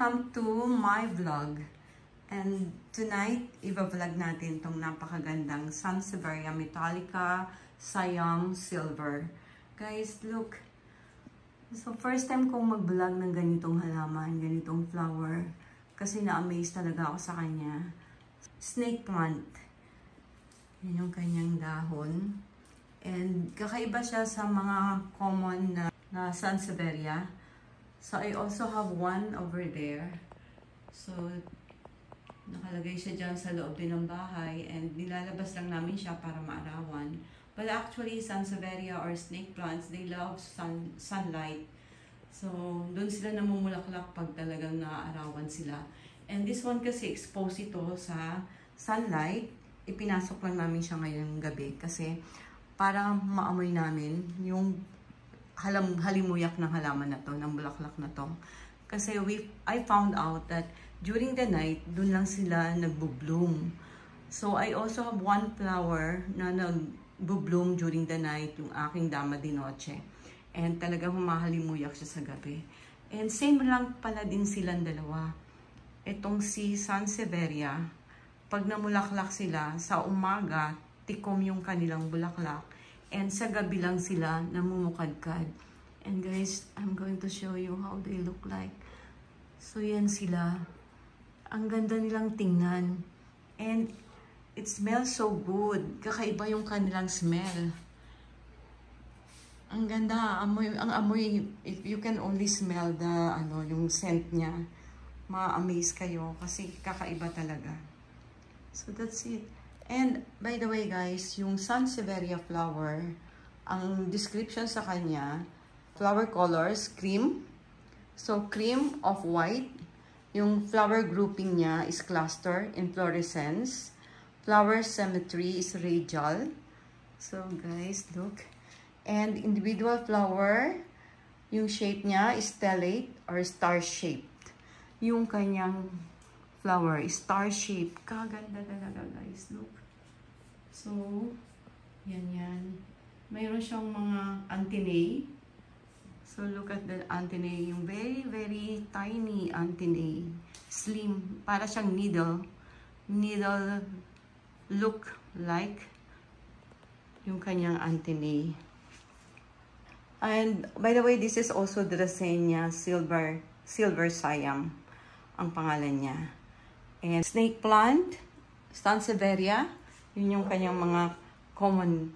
Welcome to my vlog. And tonight, i-vlog natin tong napakagandang Sansevieria Metallica Siam Silver. Guys, look. So, first time kong mag-vlog ng ganitong halaman, ganitong flower. Kasi na-amaze talaga ako sa kanya. Snake plant. Yan yung kanyang dahon. And kakaiba siya sa mga common na Sansevieria. So, I also have one over there. So, nakalagay siya dyan sa loob din ng bahay. And nilalabas lang namin siya para maarawan. But actually, Sansevieria or snake plants, they love sunlight. So, doon sila namumulaklak pag talagang naaarawan sila. And this one kasi exposed ito sa sunlight. Ipinasok lang namin siya ngayong gabi kasi para maamoy namin yung halimuyak ng halaman na to, ng bulaklak na to. Kasi I found out that during the night, dun lang sila nagbo-bloom. So, I also have one flower na nagbo-bloom during the night, yung aking Dama de Noche. And talagang humahalimuyak siya sa gabi. And same lang pala din silang dalawa. Itong si Sansevieria, pag namulaklak sila, sa umaga, tikom yung kanilang bulaklak. And sa gabi lang sila namumukadkad. And guys, I'm going to show you how they look like. So yan sila. Ang ganda nilang tingnan. And it smells so good. Kakaiba yung kanilang smell. Ang ganda. Ang amoy, if you can only smell yung scent niya, ma-amaze kayo kasi kakaiba talaga. So that's it. And, by the way guys, yung Sansevieria flower, ang description sa kanya, flower colors, cream. So, cream of white. Yung flower grouping niya is cluster, inflorescence. Flower symmetry is radial. So, guys, look. And individual flower, yung shape niya is stellate or star-shaped. Yung kanyang flower is star-shaped. Kaganda talaga, guys. Look. So, yan. Mayroon siyang mga antennae. So, look at the antennae. Yung very, very tiny antennae. Slim. Para siyang needle. Needle look like yung kanyang antennae. And, by the way, this is also Dracaena Silver Siam. Ang pangalan niya. And snake plant, Sansevieria, yun yung kanyang mga common